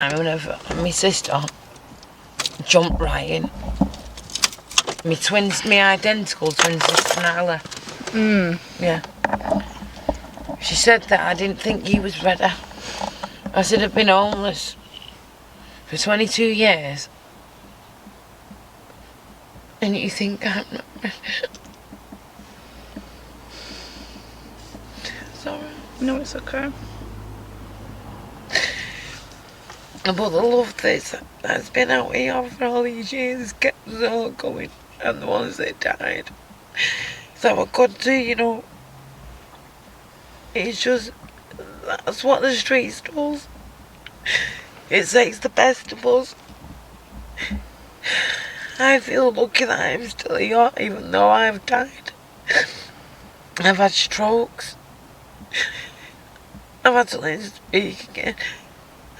Whenever my sister jumped right in. My identical twin sister Nala. Yeah. She said that I didn't think he was better. I said I've been homeless for 22 years. And you think I'm not better. Sorry. No, it's okay. But the love that's been out here for all these years kept us all going. And the ones that died. So I could do, you know. It's just, that's what the streets does. It takes the best of us. I feel lucky that I'm still here, even though I've died. I've had strokes. I've had to learn to speak again.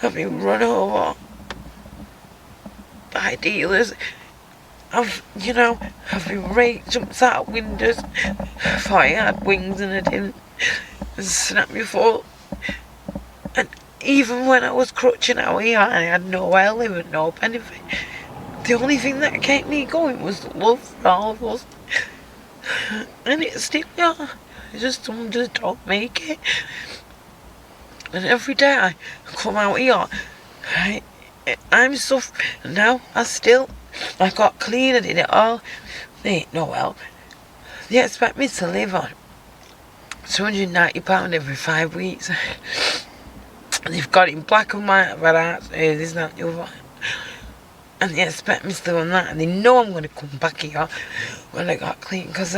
I've been run over by dealers. I've been raped, jumped out of windows. I thought I had wings and I didn't. And snapped my foot. And even when I was crutching out here and I had nowhere to live and no benefit, the only thing that kept me going was the love for all of us. And it's still here. Some just don't make it. And every day I come out here, I'm suffering. Now I got clean, I did it all. They ain't no help. They expect me to live on £290 every 5 weeks. And they've got it in black and white. I've had heart surgery, that, the other. And they expect me to live on that. And they know I'm going to come back here when I got clean, because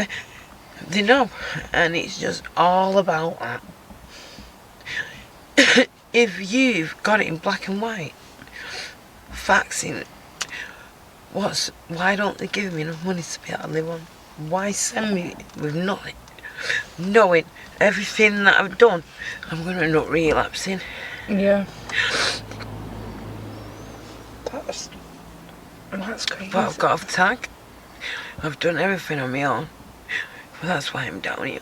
they know. And it's just all about that. If you've got it in black and white, faxing, why don't they give me enough money to be able to live on? Why send me with nothing, knowing everything that I've done, I'm going to end up relapsing? Yeah. That's crazy. But I've got a tag. I've done everything on my own. But that's why I'm down here.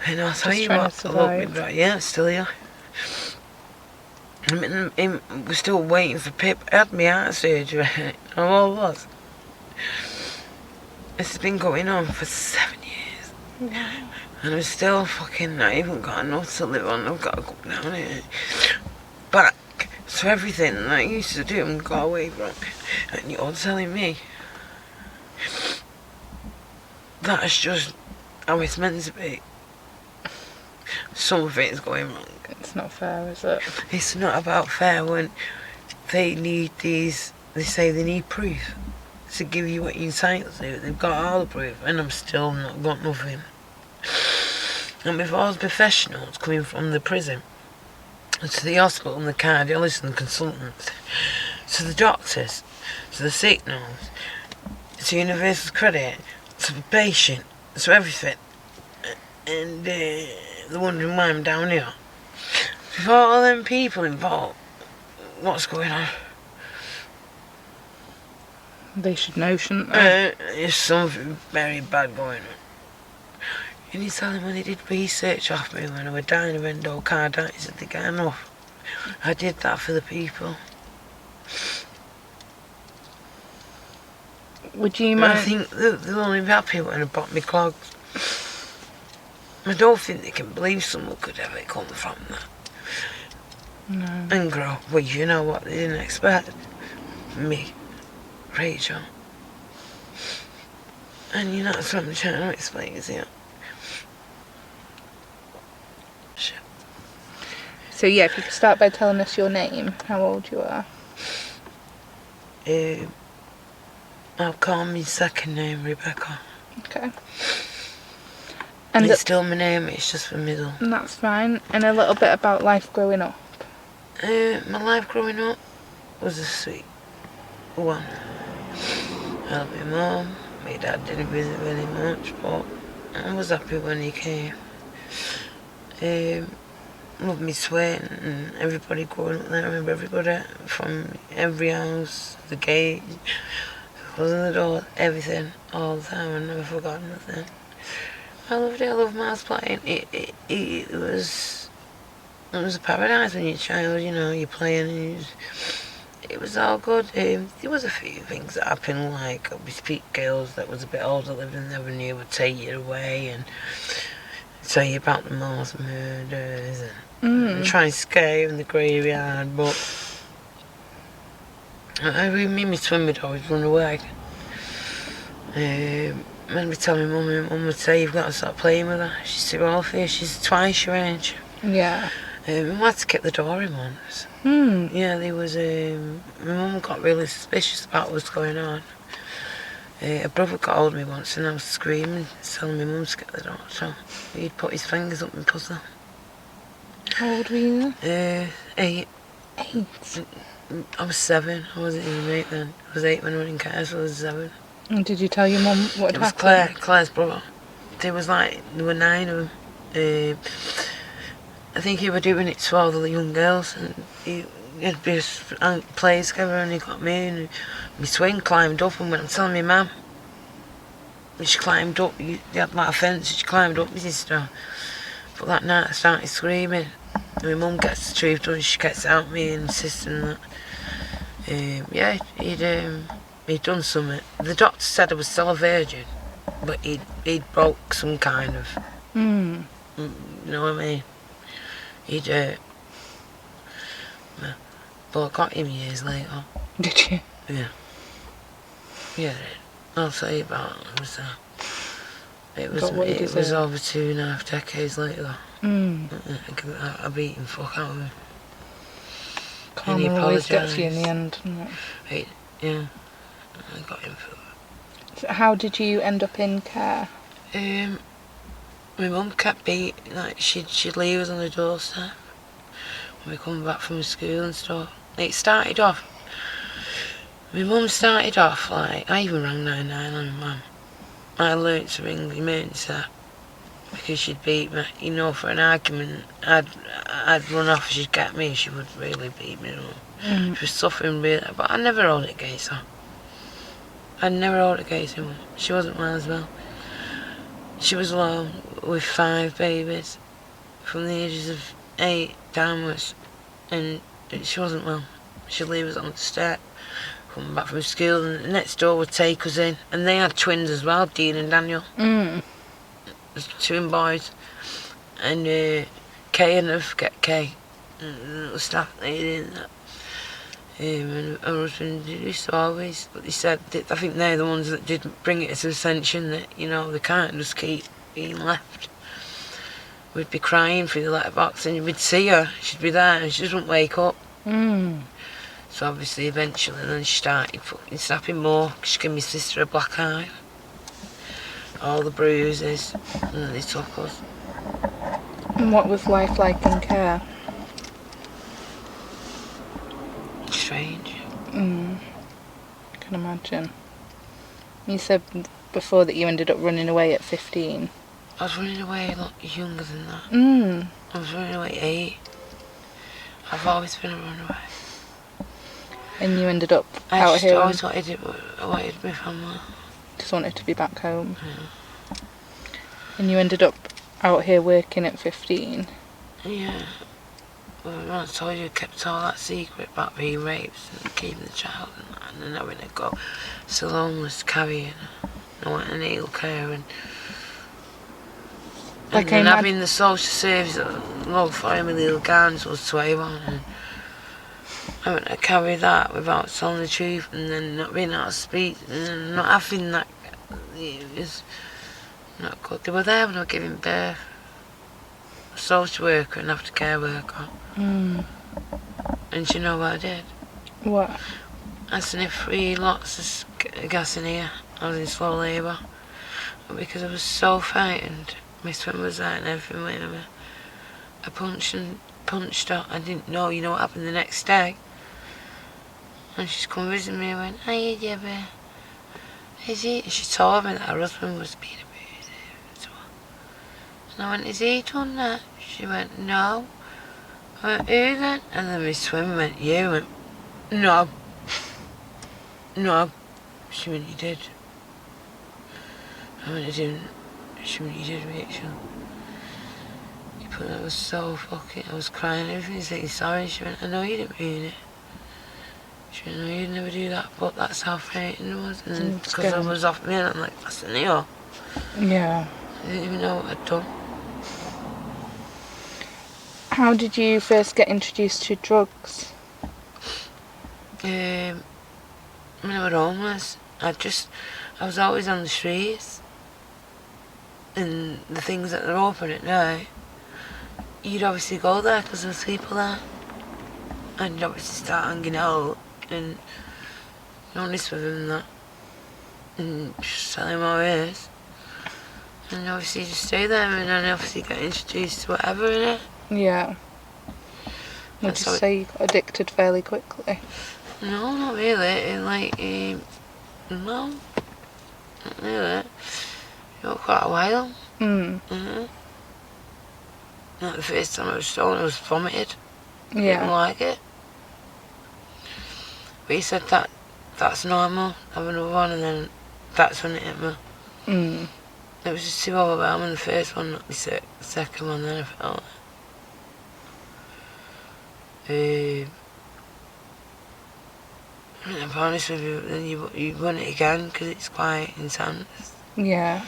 And I'll tell you what, I love me, yeah, still here. I mean, we're still waiting for Pip. I had my heart surgery. I was. It's been going on for 7 years. Wow. And I'm still fucking not even got enough to live on. I've got to go down here. Back to everything that I used to do and got away from. And you're telling me that's just how it's meant to be. Something's going wrong. It's not fair, is it? It's not about fair when they need these, they say they need proof to give you what you're entitled to. They've got all the proof and I'm still not got nothing. And with all the professionals coming from the prison, to the hospital and the cardiologists and the consultants, to the doctors, to the signals, to universal credit, to the patient, to everything. And they're wondering why I'm down here. With all them people involved, what's going on? They should know, shouldn't they? There's something very bad going on. And you tell them when they did research off me when I was dying of endocarditis that they got enough. I did that for the people. Would you mind? I think they'll only be happy when I bought me clogs. I don't think they can believe someone could ever come from that. No. And grow. Well, you know what they didn't expect? Me. Rachel. And you know that's what I'm trying to explain to you. Shit. So yeah, if you could start by telling us your name, how old you are. I'll call me second name Rebecca. Okay. And it's still my name, it's just the middle. That's fine. And a little bit about life growing up. My life growing up was a sweet one. I loved my mum. My dad didn't visit very much, but I was happy when he came. Loved me sweat and everybody growing up there. I remember everybody from every house, the gate, closing the door, everything, all the time. I never forgot nothing. I loved it. I loved Mars playing. It was It was a paradise when you're a child, you know, you're playing and it was all good. There was a few things that happened, like we speak girls that was a bit older living there and you would take you away and tell you about the Morse murders and try and scare you in the graveyard, but me and my twin would always run away. When we tell my mum would say, you've got to stop playing with her. She's too old for you, she's twice your age. Yeah. We had to keep the door in once. Yeah, there was my mum got really suspicious about what was going on. A brother got hold of me once and I was screaming, telling my mum to get the door shut. He'd put his fingers up my pussy. How old were you then? 8. 8? I was 7. I wasn't even 8 then. I was 8 when I was in care, so I was 7. And did you tell your mum what had It was happened? Claire's brother. There were 9 of them. I think he were doing it to all the young girls, and he'd be playing together, and he got me, and my twin climbed up, and when I'm telling my mum, she climbed up, they had like a fence, and she climbed up my sister. But that night I started screaming, and my mum gets the truth done, she gets out me and my sister and that. Yeah, he'd done something. The doctor said I was still a virgin, but he'd broke some kind of, you know what I mean? But I got him years later. Did you? Yeah. Yeah, I'll tell you about it. It was over 2.5 decades later. I beat him fuck out of him. Karma always gets you in the end, doesn't it? Yeah. I got him for that. So how did you end up in care? My mum kept beating, like she'd leave us on the doorstep when we come back from school and stuff. It started off, my mum started off like, I even rang 999 on my mum. I learnt to ring the emergency because she'd beat me, you know, for an argument. I'd run off, she'd get me, she would really beat me. She was suffering really, but I never held it against her. I never held it against her. She wasn't well as well. She was alone with 5 babies from the ages of 8 downwards, and she wasn't well. She'd leave us on the step, coming back from school, and the next door would take us in, and they had twins as well, Dean and Daniel. Twin boys, and Kay and I forget Kay, and the staff lady and that. And her husband used to always, but they said, I think they're the ones that did bring it to attention that, you know, they can't just keep being left. We'd be crying through the letterbox and we'd see her, she'd be there and she just wouldn't wake up. So obviously eventually then she started fucking snapping more, she gave my sister a black eye. All the bruises, and then they took us. And what was life like in care? Strange. I can imagine. You said before that you ended up running away at 15. I was running away a lot younger than that. I was running away at 8. I've always been a runaway. And you ended up out here. I always wanted my family. Just wanted to be back home. And you ended up out here working at 15. Yeah. Well, I told you, I kept all that secret about being raped and keeping the child and then having to go so homeless carrying. I went in heel care and then having the social service log for him with little guns was 21 and having to carry that without telling the truth and then not being able to speak and then not having that. It was not good. They were there when I was giving birth. A social worker and aftercare worker. And do you know what I did? What? I sniffed 3 lots of gas in here. I was in slow labour. But because I was so frightened, my twin was there and everything went over. I punched her. I didn't know, you know what happened the next day. And she's come visit me and went, "Hiya, Debbie. Is he?" She told me that her husband was being abusive. And I went, "Is he done that?" She went, "No." I went, "Who then?" And then my twin went, "You." I went, "No." "No." She went, "You did." I went, "I didn't." She went, "You did, Rachel. You But I was so fucking... I was crying and everything, saying sorry. She went, I know you didn't mean it. She went, no, you'd never do that, but that's how frightened it was. And because I was off me, and I'm like, that's an ear. Yeah. I didn't even know what I'd done. How did you first get introduced to drugs? When I was homeless, I was always on the streets. And the things that are open at night, you'd obviously go there because there was people there. And you'd obviously start hanging out and honest with them and that. And just tell him how it is. And obviously just stay there and then obviously get introduced to whatever, innit? Yeah. Would you say you got addicted fairly quickly? No, not really. No, not really. It took quite a while. Mm-hmm. Like the first time I was stoned, I was vomited. Yeah. I didn't like it. But he said that's normal, have another one, and then that's when it hit me. It was just too overwhelming, the first one, not the second one, then I felt it. I'm honest with you, then you run it again because it's quite intense. Yeah.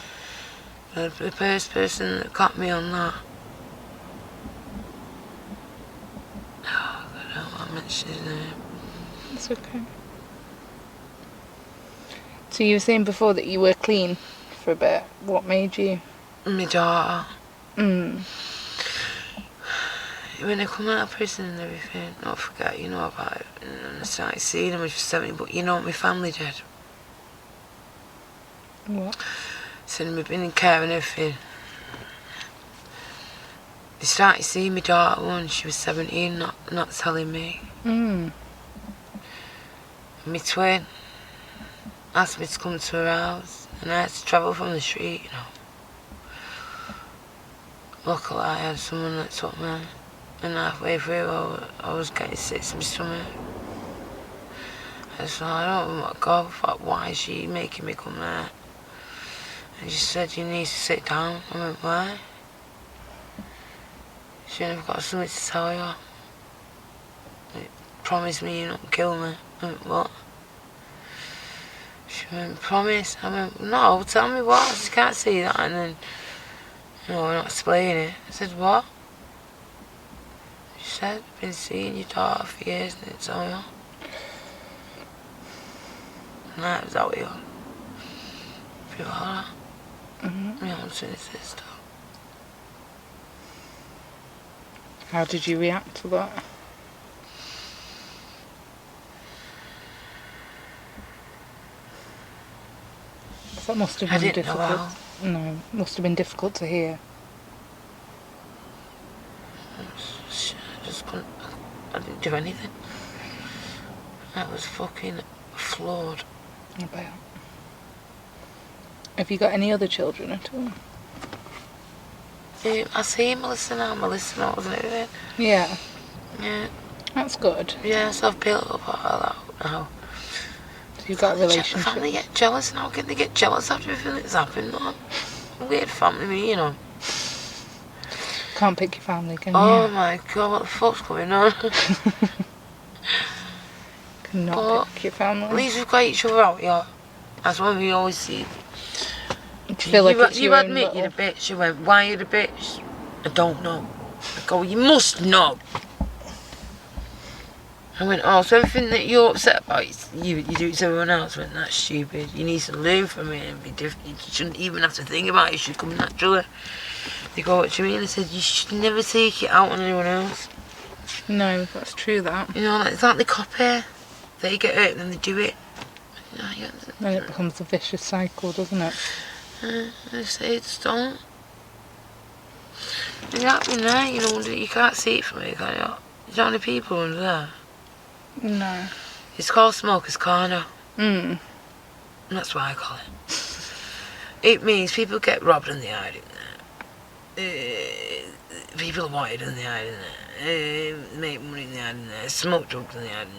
The first person that got me on that, I don't want to mention his name. It's okay. So you were saying before that you were clean for a bit. What made you? My daughter. Mm. When I come out of prison and everything, don't forget, you know about it. And I started seeing him when she was 17, but you know what my family did? What? So we've been in care and everything. They started seeing my daughter when she was 17, not telling me. Mm. My twin asked me to come to her house, and I had to travel from the street, you know. Luckily, I had someone that took me, and halfway through, I was getting sick to my stomach. I said, I don't want to go. I thought, why is she making me come there? And she said, you need to sit down. I went, why? She went, I've got something to tell you. Promise me you're not going to kill me. I went, what? She went, promise? I went, no, tell me what? I can't see that. And then, you know, we're not explaining it. I said, what? She said, I've been seeing your daughter for years, and it's all you. And that was how we got. Feel alright. Mm-hmm. Yeah, I'm saying it's this stuff. How did you react to that? That must have been difficult. No, must have been difficult to hear. I just couldn't. I didn't do anything. I was fucking floored. I bet. Have you got any other children at all? I see Melissa now. Melissa knows and everything. Yeah. Yeah. That's good. Yeah, so I've built up all that now. So you've got a relationship. The family get jealous now. Can they get jealous after everything that's happened, man? Weird family, me, you know. Can't pick your family, can you? Oh my god, what the fuck's going on? Cannot pick your family. At least we've got each other out, yeah. That's what we always see. Do you feel like it's you your admit own you're the bitch. You went, why are you the bitch? I don't know. I go, you must know. I went, oh, so everything that you're upset about, you do it to everyone else. I went, that's stupid. You need to learn from it and be different. You shouldn't even have to think about it. It should come naturally. They go, what do you mean? I said, you should never take it out on anyone else. No, that's true, that. You know, it's like the copy. They get hurt and then they do it. Then it becomes a vicious cycle, doesn't it? I say, just don't. You're happening there, you know, you can't see it from here, can you? There's not many people under there. No. It's called Smoker's Corner. Mm. And that's why I call it. It means people get robbed and they hide in there. People are wanted and they hide in there. Make money and they hide in there. Smoke drugs and they hide in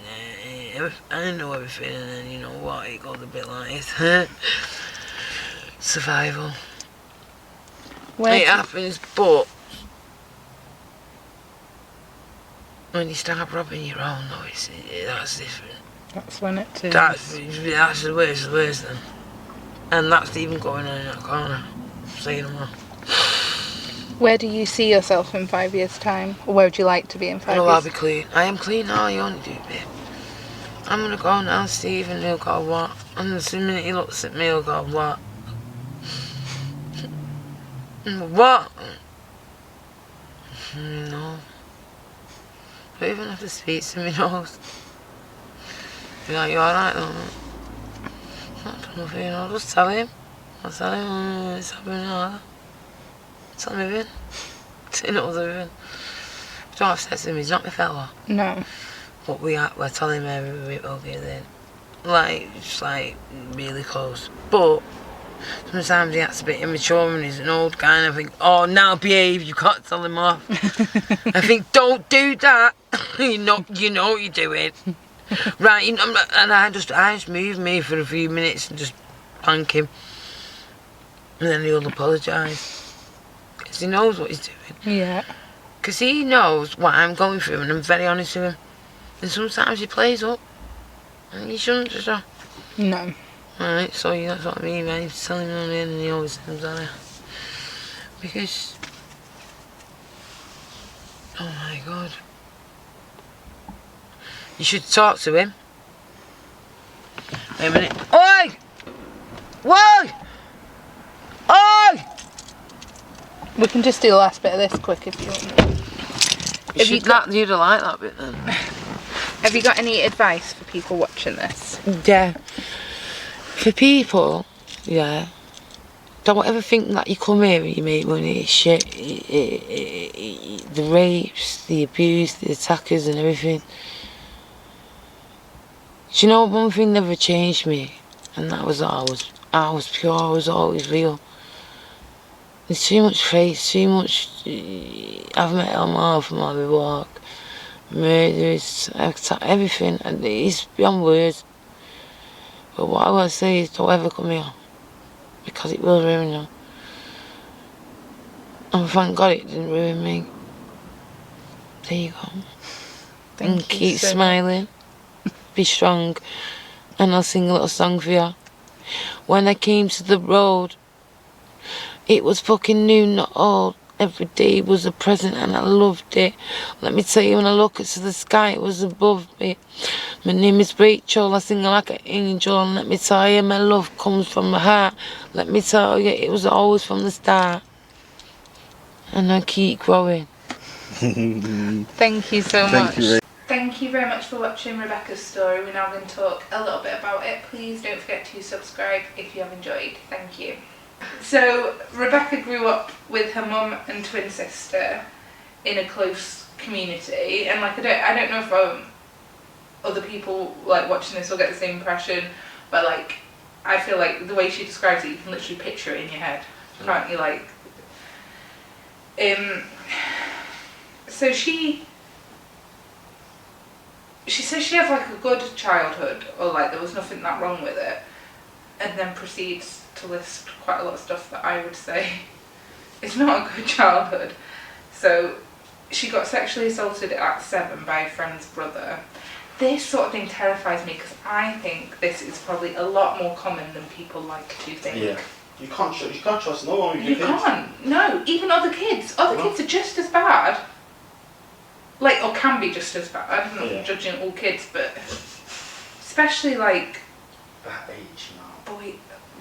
there. I know everything, and then you know what, it goes a bit like this. Survival. It happens, but When you start robbing your own, though, that's different. That's when it is. That's the worst then. And that's even going on in that corner. Saying them all. Where do you see yourself in 5 years' time? Or where would you like to be in 5 Oh, years? I'll be clean. I am clean now, you only do it. I'm gonna go now, Steve, and he'll go, what? And the minute he looks at me, he'll go, what? What? No. Don't even have to speak to me, nose. Be like, you alright though? Not done nothing, you know, I'll just tell him. I'll tell him, it's happening like that. Tell him everything. He knows everything. I don't have sex with him, he's not my fella. No. But we're telling him every okay then. Like, just like, really close. But sometimes he acts a bit immature and he's an old guy and I think, oh, now behave, you can't tell him off. I think, don't do that. you know what you're doing. Right, and I just move me for a few minutes and just thank him. And then he'll apologise. Because he knows what he's doing. Yeah. Because he knows what I'm going through and I'm very honest with him. And sometimes he plays up. And he shouldn't just. No. Alright, so that's what I mean, man. He's telling me on the end and he always comes on it. Because. Oh my god. You should talk to him. Wait a minute. Oi! Why? Oi! We can just do the last bit of this quick if you want. You'd like that bit then. Have you got any advice for people watching this? Yeah. For people, yeah. Don't ever think that you come here and you make money, it's shit. The rapes, the abuse, the attackers and everything. Do you know one thing never changed me? And that was I was pure, I was always real. There's too much face, too much. I've met it on my walk. Murders, everything, and it's beyond words. But what I want to say is don't ever come here, because it will ruin you. And thank God it didn't ruin me. There you go. Thank you. Keep smiling, be strong, and I'll sing a little song for you. When I came to the road, it was fucking new, not old. Every day was a present and I loved it. Let me tell you, when I look into the sky, it was above me. My name is Rachel, I sing like an angel. And let me tell you, my love comes from my heart. Let me tell you, it was always from the start. And I keep growing. Thank you so much. Thank you very much for watching Rebecca's story. We're now going to talk a little bit about it. Please don't forget to subscribe if you have enjoyed. Thank you. So Rebecca grew up with her mum and twin sister in a close community, and like I don't know if other people like watching this will get the same impression, but like I feel like the way she describes it, you can literally picture it in your head, can't you? Like, so she says she has like a good childhood, or like there was nothing that wrong with it, and then proceeds to list quite a lot of stuff that I would say is not a good childhood. So she got sexually assaulted at 7 by a friend's brother. This sort of thing terrifies me because I think this is probably a lot more common than people like to think. Yeah. You can't trust no one with You your kids. can't. No, even other kids. Other kids are just as bad. Like, or can be just as bad. I'm not judging all kids, but especially like That age now.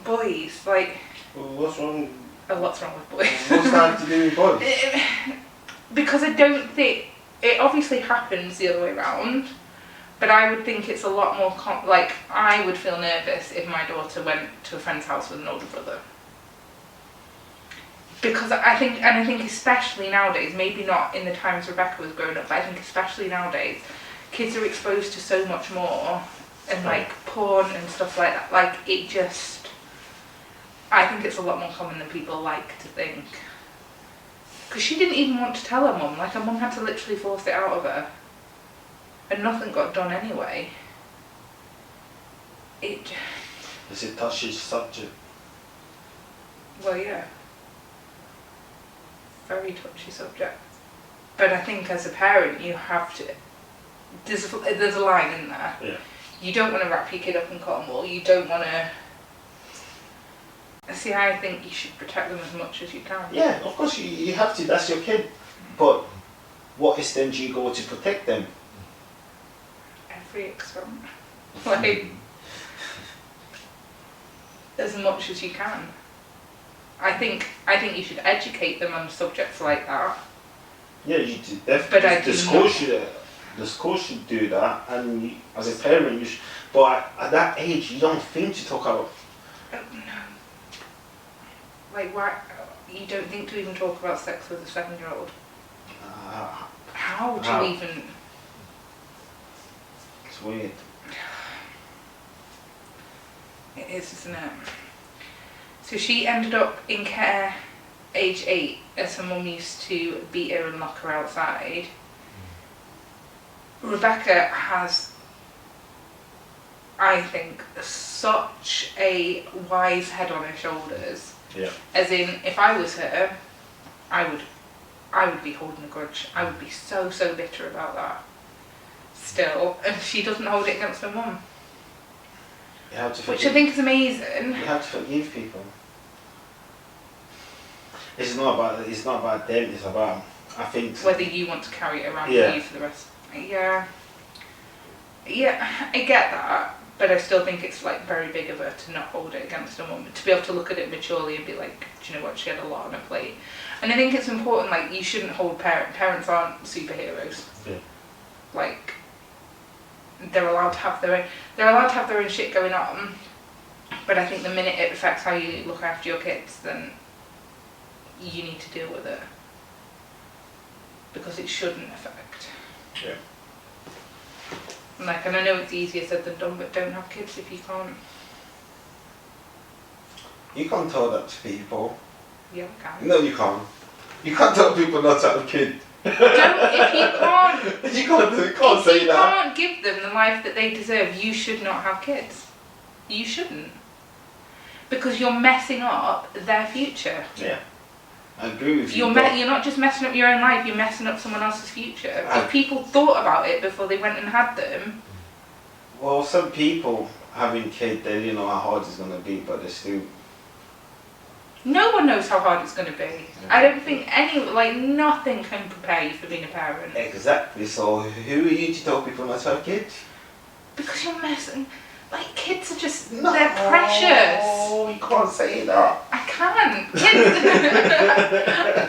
boys, like. Well, what's wrong? What's wrong with boys? What's that to do with boys? Because I don't think it obviously happens the other way around, but I would think it's a lot more like I would feel nervous if my daughter went to a friend's house with an older brother. Because I think especially nowadays, maybe not in the times Rebecca was growing up, but I think especially nowadays, kids are exposed to so much more, and like porn and stuff like that. Like it just, I think it's a lot more common than people like to think. Because she didn't even want to tell her mum. Like her mum had to literally force it out of her, and nothing got done anyway. Is it touchy subject? Well, yeah. Very touchy subject. But I think as a parent you have to there's a line in there. Yeah. You don't want to wrap your kid up in cotton wool. You don't want to. See, I think you should protect them as much as you can. Yeah, of course you have to. That's your kid. But what extent do you go to protect them? Every extent. Like, as much as you can. I think you should educate them on subjects like that. Yeah, you do. Definitely. But I do The school should do that, and you, as a parent, you should. But at that age, you don't think to talk about. No. Like, why? You don't think to even talk about sex with a 7-year-old? How do you even? It's weird. It is, isn't it? So she ended up in care age 8, as her mum used to beat her and lock her outside. Rebecca has, I think, such a wise head on her shoulders. Yeah. As in, if I was her, I would be holding a grudge. I would be so bitter about that. Still, and she doesn't hold it against her mum. You have to forgive. Which I think is amazing. You have to forgive people. It's not about them. It's about, I think, Whether you want to carry it around Yeah. with you for the rest. Yeah, I get that, but I still think it's like very big of her to not hold it against her mum, to be able to look at it maturely and be like, do you know what, she had a lot on her plate. And I think it's important, like, you shouldn't hold parents aren't superheroes. Yeah. Like, they're allowed to have their own shit going on, but I think the minute it affects how you look after your kids, then you need to deal with it, because it shouldn't affect. Yeah. Like, and I know it's easier said than done, but don't have kids if you can't. You can't tell that to people. Yeah, I can. No, you can't. You can't tell people not to have a kid. Don't, if you can't, You can't if say you that. can't give them the life that they deserve, you should not have kids. You shouldn't. Because you're messing up their future. Yeah. I agree with you. You're not just messing up your own life, you're messing up someone else's future. If people thought about it before they went and had them. Well, some people having kids, they didn't know how hard it's going to be, but they still. No one knows how hard it's going to be. I don't think nothing can prepare you for being a parent. Exactly, so who are you to tell people not to have kids? Because you're messing. Like, kids are just. No, they're precious. Oh, you can't say that. I can't.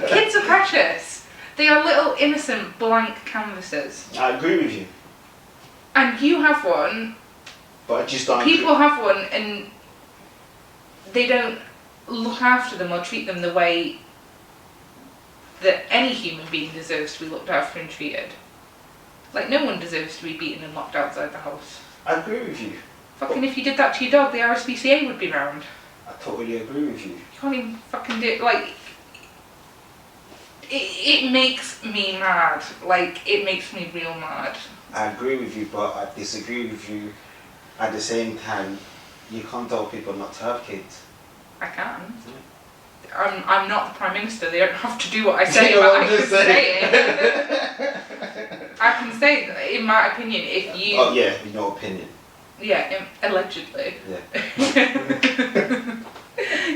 Kids are precious. They are little innocent blank canvases. I agree with you. And you have one. But I just don't People have one and they don't look after them or treat them the way that any human being deserves to be looked after and treated. Like, no one deserves to be beaten and locked outside the house. I agree with you. Fucking if you did that to your dog, the RSPCA would be round. I totally agree with you. You can't even fucking do it. Like, it makes me mad. Like, it makes me real mad. I agree with you, but I disagree with you. At the same time, you can't tell people not to have kids. I can. I'm not the Prime Minister, they don't have to do what I say, You know but what I I'm can just say saying? it. I can say that, in my opinion, if you... Oh yeah, in your opinion. Yeah, allegedly. Yeah.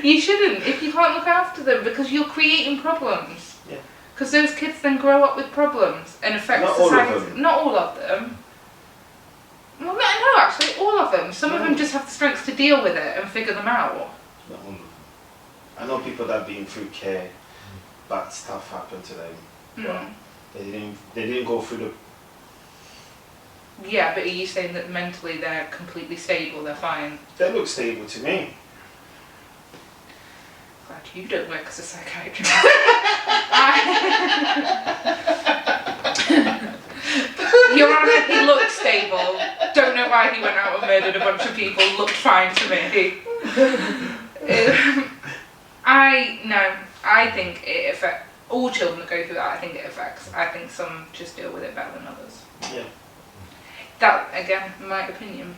You shouldn't, if you can't look after them, because you're creating problems. Yeah. Because those kids then grow up with problems and affect Not all of society. them. Not all of them. Well, no, actually, all of them. Some of them just have the strength to deal with it and figure them out. Not all of them. I know people that have been through care, bad stuff happened to them. But they didn't go through the. Yeah, but are you saying that mentally they're completely stable, they're fine? They look stable to me. Glad you don't work as a psychiatrist. Your Honour, he looked stable. Don't know why he went out and murdered a bunch of people. Looked fine to me. I think it affects all children that go through that. I think it affects. I think some just deal with it better than others. Yeah. That, again, my opinion.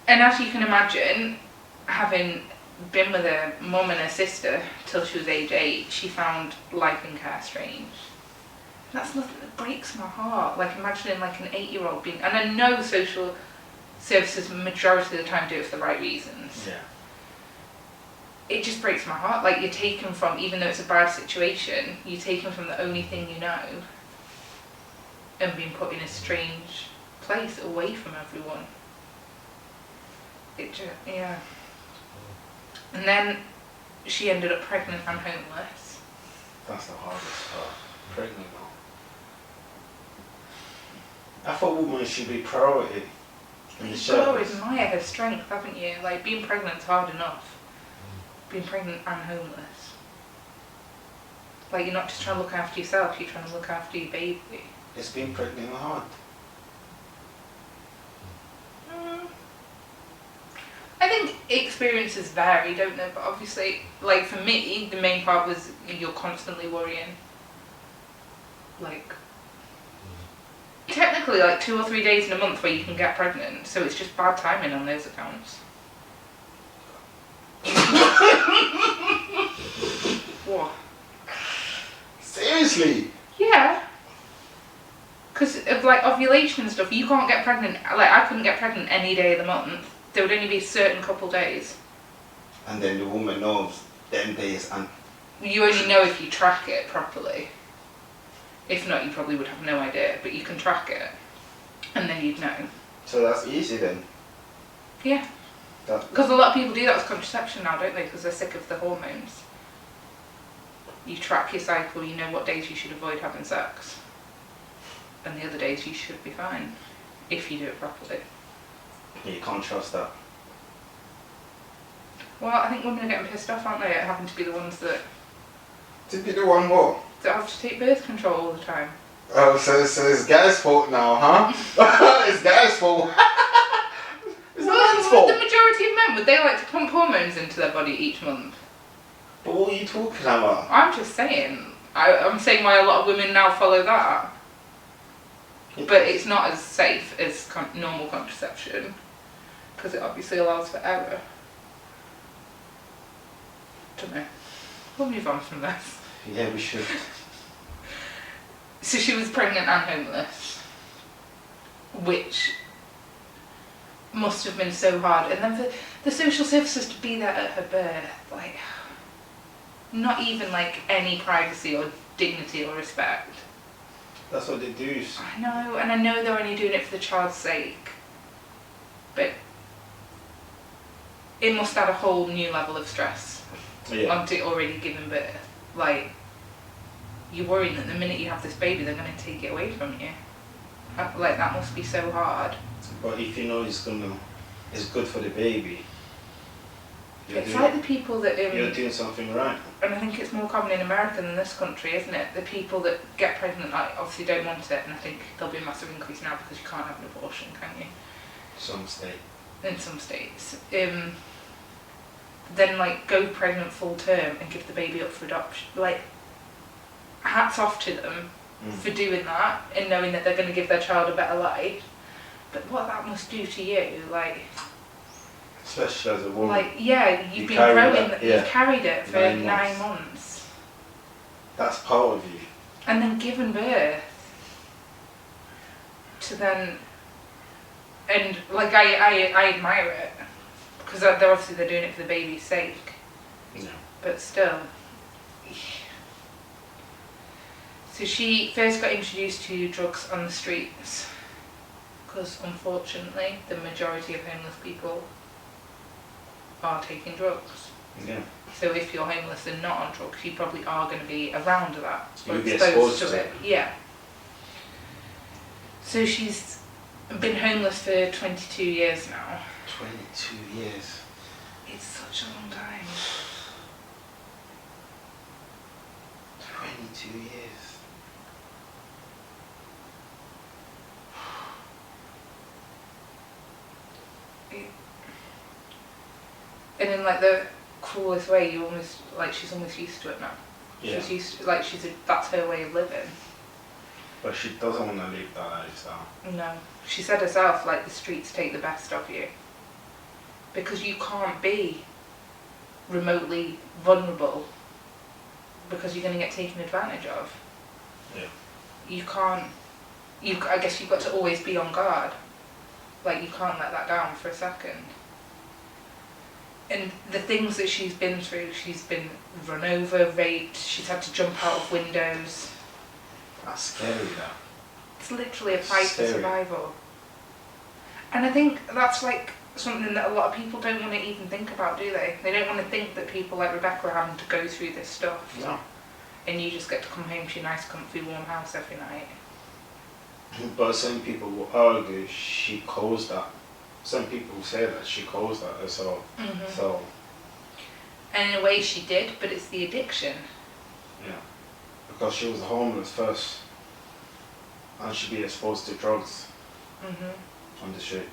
And as you can imagine, having been with her mum and her sister till she was age 8, she found life in care strange. That's nothing that breaks my heart. Like imagining like an 8-year-old being, and I know social services majority of the time do it for the right reasons. Yeah. It just breaks my heart. Like you're taken from, even though it's a bad situation, you're taken from the only thing you know and being put in a strange place away from everyone. It just, yeah. And then she ended up pregnant and homeless. That's the hardest part. Pregnant now. I thought women should be priority in the You've got to always service. admire her strength, haven't you? Like being pregnant's hard enough. Being pregnant and homeless. Like you're not just trying to look after yourself, you're trying to look after your baby. It's being pregnant hard. I think experiences vary, don't they? But obviously, like for me, the main part was you're constantly worrying. Like, technically like 2 or 3 days in a month where you can get pregnant, so it's just bad timing on those accounts. What? Seriously? Yeah. Because of like ovulation and stuff, you can't get pregnant. Like I couldn't get pregnant any day of the month. There would only be a certain couple days. And then the woman knows them days, and You only know if you track it properly. If not, you probably would have no idea. But you can track it, and then you'd know. so that's easy then. Yeah. Because a lot of people do that with contraception now, don't they? Because they're sick of the hormones. You track your cycle, you know what days you should avoid having sex. And the other days you should be fine. If you do it properly. You can't trust that. Well, I think women are getting pissed off, aren't they, at having to be the ones that To be the one more. have to take birth control all the time. Oh, so it's guys' fault now, huh? It's guys' fault. It's Well, man's would fault. the majority of men, would they like to pump hormones into their body each month? But what are you talking about? I'm just saying. I'm saying why a lot of women now follow that. But it's not as safe as normal contraception. Because it obviously allows for error. Don't know. We'll move on from this. Yeah, we should. So she was pregnant and homeless. Which must have been so hard. And then for the social services to be there at her birth, like, not even like any privacy or dignity or respect. That's what they do. I know, and I know they're only doing it for the child's sake. But it must add a whole new level of stress onto already giving birth. Like, you're worrying that the minute you have this baby, they're going to take it away from you. Like, that must be so hard. But if you know it's good for the baby, It's like the people that you're doing something right. and I think it's more common in America than this country, isn't it? The people that get pregnant, like, obviously don't want it, and I think there'll be a massive increase now because you can't have an abortion, can you? Some state. In some states. Then like go pregnant full term and give the baby up for adoption. Like, hats off to them for doing that and knowing that they're going to give their child a better life. But what that must do to you, like, Especially as a woman. like, yeah, you've been carry growing, that, yeah. you've carried it for 9 9 months. months. That's part of you. And then given birth to then, and like I admire it because they're obviously they're doing it for the baby's sake, Yeah. but still. So she first got introduced to drugs on the streets because unfortunately the majority of homeless people are taking drugs. Yeah. So if you're homeless and not on drugs, you probably are going to be around that or You'll be exposed to it. Yeah. So she's been homeless for 22 years now. 22 years. It's such a long time. 22 years. And in like the cruelest way, you almost like she's almost used to it now. Yeah. She's used to, like that's her way of living. But she doesn't want to live that lifestyle. No, she said herself, like, the streets take the best of you because you can't be remotely vulnerable because you're going to get taken advantage of. Yeah. you can't. I guess you've got to always be on guard. Like, you can't let that down for a second. And the things that she's been through, she's been run over, raped, she's had to jump out of windows. That's scary, that. It's literally a fight for Scary. survival. And I think that's like something that a lot of people don't want to even think about, do they? They don't want to think that people like Rebecca are having to go through this stuff. No. And you just get to come home to your nice, comfy, warm house every night. But some people will argue she caused that. Some people say that she caused that, so And in a way she did, but it's the addiction. yeah, because she was homeless first, and she'd be exposed to drugs on the street.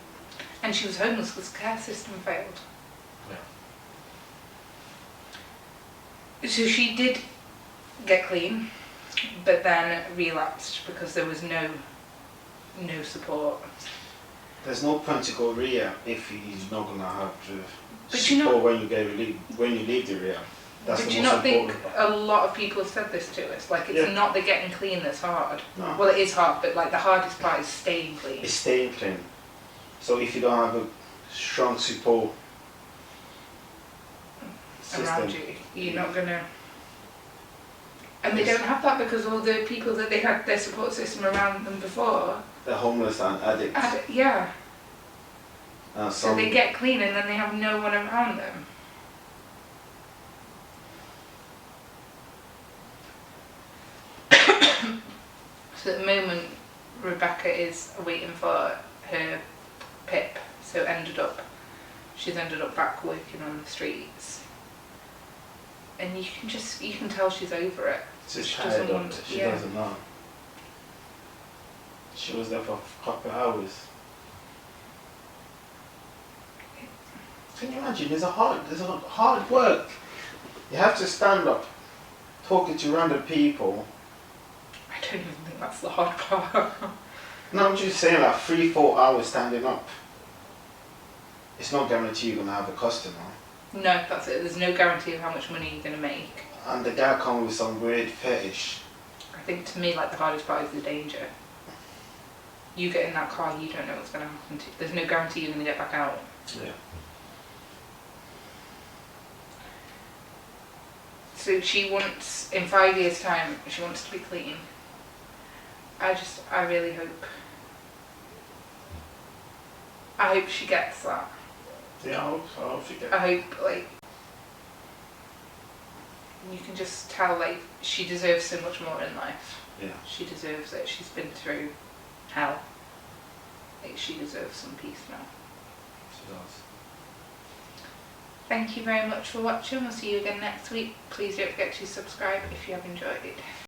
And she was homeless because the care system failed. Yeah. So she did get clean, but then relapsed because there was no support. There's no point to go rehab if he's not gonna have the But support when you leave the rehab. That's But the do you most not think important a lot of people have said this to us? Like, it's Yeah. not the getting clean that's hard. No. Well, it is hard, but like the hardest part is staying clean. It's staying clean. So if you don't have a strong support system, Around you, you're not gonna. And they don't have that because all the people that they had their support system around them before. they're homeless and addicts. Yeah. And So they get clean and then they have no one around them. So at the moment, Rebecca is waiting for her PIP. So she's ended up back working on the streets. And you can tell she's over it. she's she tired doesn't of want it. to- She yeah. doesn't know. She was there for a couple of hours. Can you imagine? There's a hard work. You have to stand up, talking to random people. I don't even think that's the hard part. No, I'm just saying, like 3-4 hours standing up. It's not guaranteed you're gonna have a customer. No, that's it. There's no guarantee of how much money you're going to make. And the guy comes with some weird fetish. I think to me, like, the hardest part is the danger. You get in that car, you don't know what's going to happen to you. There's no guarantee you're going to get back out. Yeah. So she wants, in 5 years' time, she wants to be clean. I really hope. I hope she gets that. Yeah, I hope she gets. I hope, like, you can just tell, like, she deserves so much more in life. Yeah. She deserves it. She's been through hell. Like, she deserves some peace now. She does. Thank you very much for watching. We'll see you again next week. Please don't forget to subscribe if you have enjoyed.